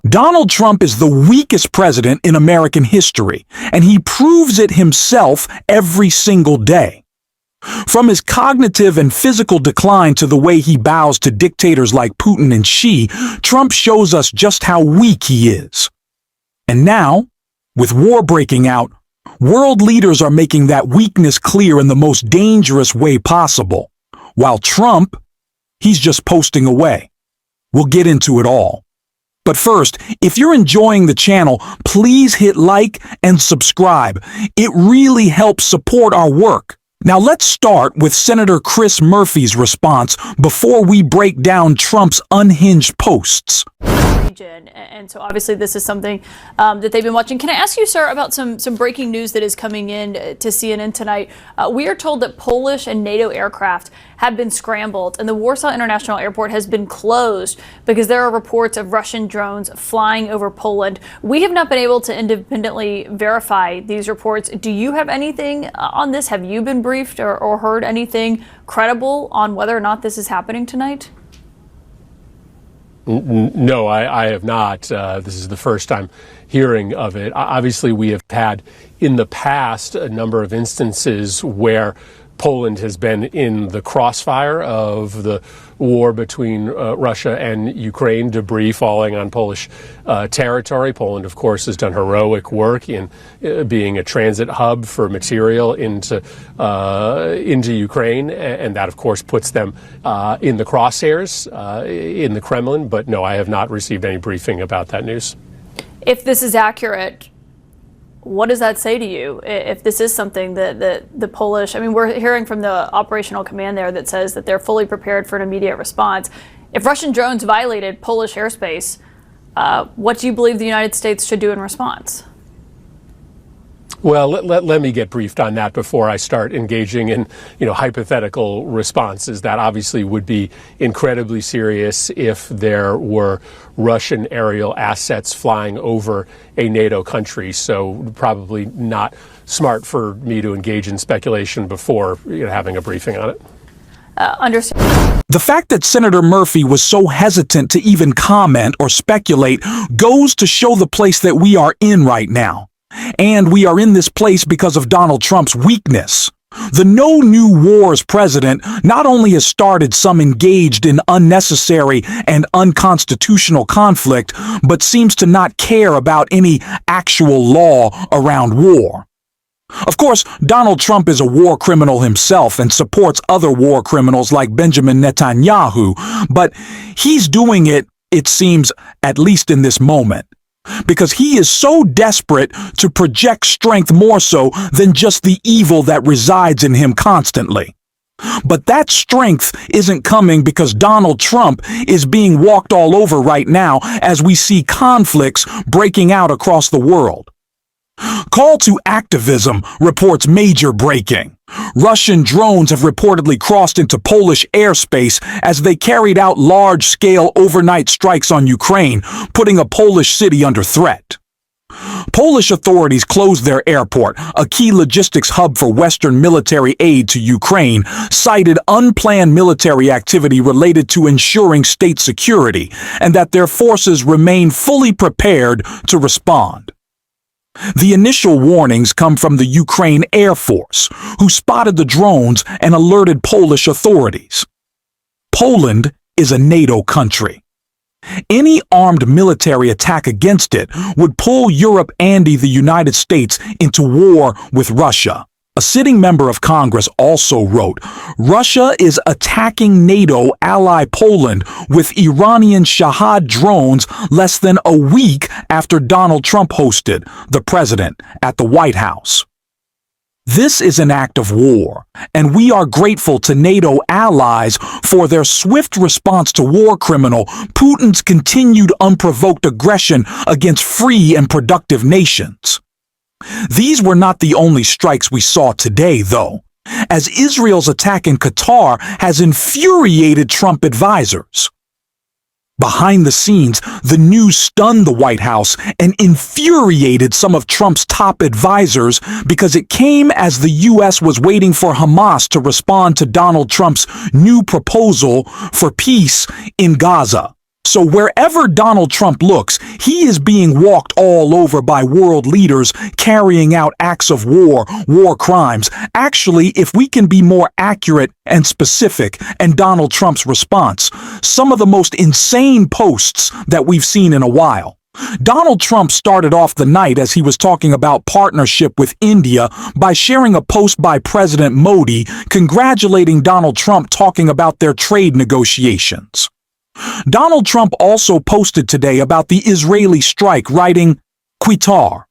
Donald Trump is the weakest president in American history, and he proves it himself every single day. From his cognitive and physical decline to the way he bows to dictators like Putin and Xi, Trump shows us just how weak he is. And now, with war breaking out, world leaders are making that weakness clear in the most dangerous way possible. While Trump, he's just posting away. We'll get into it all. But first, if you're enjoying the channel, please hit like and subscribe. It really helps support our work. Now let's start with Senator Chris Murphy's response before we break down Trump's unhinged posts. And so obviously this is something that they've been watching. Can I ask you, sir, about some breaking news that is coming in to CNN tonight? We are told that Polish and NATO aircraft have been scrambled and the Warsaw International Airport has been closed because there are reports of Russian drones flying over Poland. We have not been able to independently verify these reports. Do you have anything on this? Have you been briefed or heard anything credible on whether or not this is happening tonight? No, I have not. This is the first time hearing of it. Obviously, we have had in the past a number of instances where Poland has been in the crossfire of the war between Russia and Ukraine, debris falling on Polish territory. Poland, of course, has done heroic work in being a transit hub for material into Ukraine, and that, of course, puts them in the crosshairs in the Kremlin. But no, I have not received any briefing about that news. If this is accurate, what does that say to you? If this is something that the Polish, I mean, we're hearing from the operational command there that says that they're fully prepared for an immediate response. If Russian drones violated Polish airspace, what do you believe the United States should do in response? Well, let me get briefed on that before I start engaging in, hypothetical responses. That obviously would be incredibly serious if there were Russian aerial assets flying over a NATO country. So probably not smart for me to engage in speculation before having a briefing on it. Understand. The fact that Senator Murphy was so hesitant to even comment or speculate goes to show the place that we are in right now. And we are in this place because of Donald Trump's weakness. The No New Wars president not only has started some engaged in unnecessary and unconstitutional conflict, but seems to not care about any actual law around war. Of course, Donald Trump is a war criminal himself and supports other war criminals like Benjamin Netanyahu, but he's doing it, it seems, at least in this moment, because he is so desperate to project strength more so than just the evil that resides in him constantly. But that strength isn't coming because Donald Trump is being walked all over right now as we see conflicts breaking out across the world. Call to activism reports major breaking. Russian drones have reportedly crossed into Polish airspace as they carried out large-scale overnight strikes on Ukraine, putting a Polish city under threat. Polish authorities closed their airport, a key logistics hub for Western military aid to Ukraine, cited unplanned military activity related to ensuring state security, and that their forces remain fully prepared to respond. The initial warnings come from the Ukraine Air Force, who spotted the drones and alerted Polish authorities. Poland is a NATO country. Any armed military attack against it would pull Europe and the United States into war with Russia. A sitting member of Congress also wrote, Russia is attacking NATO ally Poland with Iranian Shahad drones less than a week after Donald Trump hosted the president at the White House. This is an act of war, and we are grateful to NATO allies for their swift response to war criminal Putin's continued unprovoked aggression against free and productive nations. These were not the only strikes we saw today, though, as Israel's attack in Qatar has infuriated Trump advisors. Behind the scenes, the news stunned the White House and infuriated some of Trump's top advisors because it came as the U.S. was waiting for Hamas to respond to Donald Trump's new proposal for peace in Gaza. So wherever Donald Trump looks, he He is being walked all over by world leaders carrying out acts of war crimes. Actually, if we can be more accurate and specific, and Donald Trump's response, some of the most insane posts that we've seen in a while. Donald Trump started off the night as he was talking about partnership with India by sharing a post by President Modi congratulating Donald Trump, talking about their trade negotiations. Donald Trump also posted today about the Israeli strike, writing, Qatar,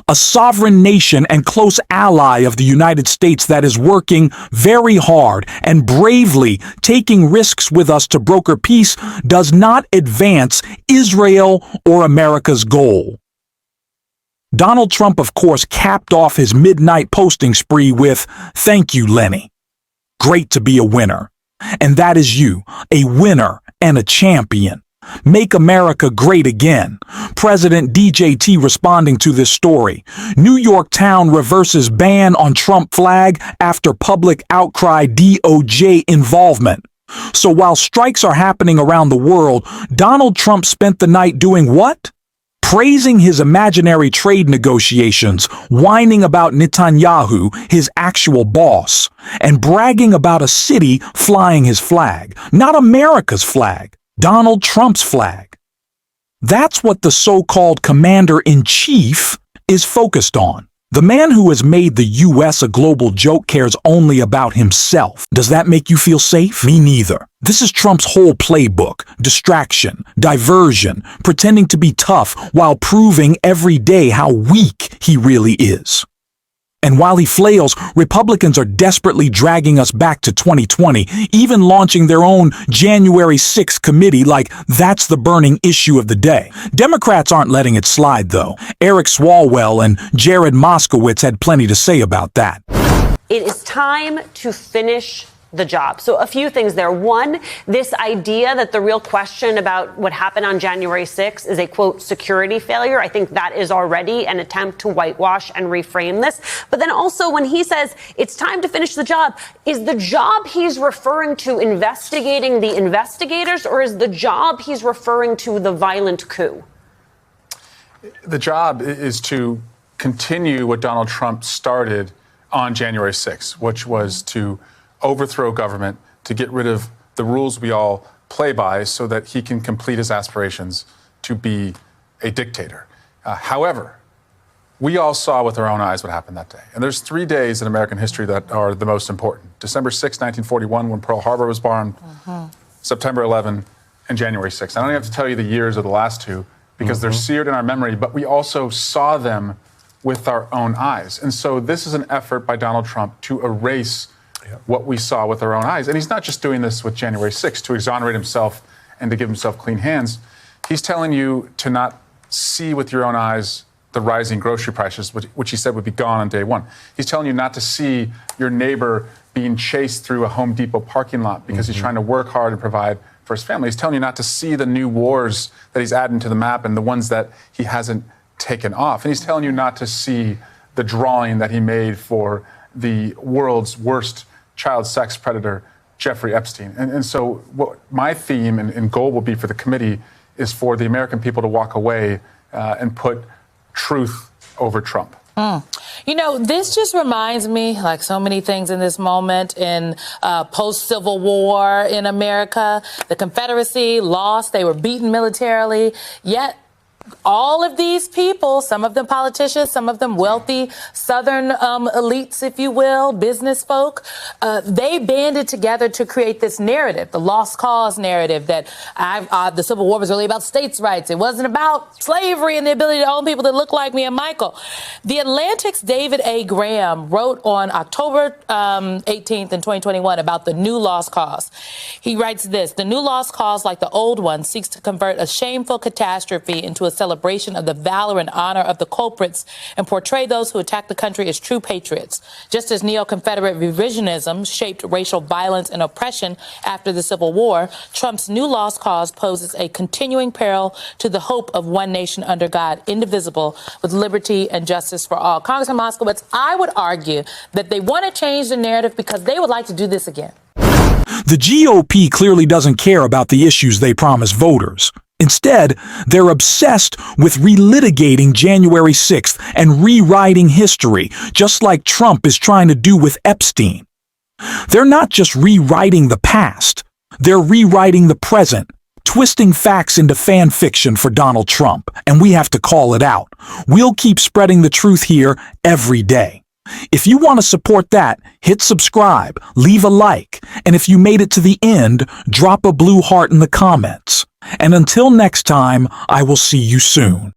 a sovereign nation and close ally of the United States that is working very hard and bravely taking risks with us to broker peace, does not advance Israel or America's goal. Donald Trump, of course, capped off his midnight posting spree with, "Thank you, Lenny. Great to be a winner. And that is you, a winner and a champion. Make America great again." President DJT responding to this story. New York town reverses ban on Trump flag after public outcry, DOJ involvement. So while strikes are happening around the world, Donald Trump spent the night doing what? Praising his imaginary trade negotiations, whining about Netanyahu, his actual boss, and bragging about a city flying his flag, not America's flag, Donald Trump's flag. That's what the so-called commander-in-chief is focused on. The man who has made the U.S. a global joke cares only about himself. Does that make you feel safe? Me neither. This is Trump's whole playbook: distraction, diversion, pretending to be tough while proving every day how weak he really is. And while he flails, Republicans are desperately dragging us back to 2020, even launching their own January 6th committee like that's the burning issue of the day. Democrats aren't letting it slide, though. Eric Swalwell and Jared Moskowitz had plenty to say about that. It is time to finish the job. So a few things there. One, this idea that the real question about what happened on January 6th is a, quote, security failure. I think that is already an attempt to whitewash and reframe this. But then also when he says it's time to finish the job, is the job he's referring to investigating the investigators, or is the job he's referring to the violent coup? The job is to continue what Donald Trump started on January 6th, which was to overthrow government, to get rid of the rules we all play by so that he can complete his aspirations to be a dictator. However, we all saw with our own eyes what happened that day. And there's 3 days in American history that are the most important. December 6, 1941, when Pearl Harbor was bombed, September 11, and January 6. I don't even have to tell you the years of the last two because they're seared in our memory, but we also saw them with our own eyes. And so this is an effort by Donald Trump to erase what we saw with our own eyes. And he's not just doing this with January 6th to exonerate himself and to give himself clean hands. He's telling you to not see with your own eyes the rising grocery prices, which he said would be gone on day one. He's telling you not to see your neighbor being chased through a Home Depot parking lot because he's trying to work hard and provide for his family. He's telling you not to see the new wars that he's adding to the map and the ones that he hasn't taken off. And he's telling you not to see the drawing that he made for the world's worst child sex predator, Jeffrey Epstein. And so what my theme and goal will be for the committee is for the American people to walk away and put truth over Trump. You know, this just reminds me, like so many things in this moment, in post-Civil War in America. The Confederacy lost. They were beaten militarily, yet all of these people, some of them politicians, some of them wealthy Southern elites, if you will, business folk, they banded together to create this narrative, the lost cause narrative, that the Civil War was really about states' rights. It wasn't about slavery and the ability to own people that look like me and Michael. The Atlantic's David A. Graham wrote on October 18th in 2021 about the new lost cause. He writes this: the new lost cause, like the old one, seeks to convert a shameful catastrophe into a celebration of the valor and honor of the culprits and portray those who attack the country as true patriots. Just as neo-Confederate revisionism shaped racial violence and oppression after the Civil War, Trump's new lost cause poses a continuing peril to the hope of one nation under God, indivisible, with liberty and justice for all. Congressman Moskowitz, I would argue that they want to change the narrative because they would like to do this again. The GOP clearly doesn't care about the issues they promise voters. Instead, they're obsessed with relitigating January 6th and rewriting history, just like Trump is trying to do with Epstein. They're not just rewriting the past, they're rewriting the present, twisting facts into fan fiction for Donald Trump, and we have to call it out. We'll keep spreading the truth here every day. If you want to support that, hit subscribe, leave a like, and if you made it to the end, drop a blue heart in the comments. And until next time, I will see you soon.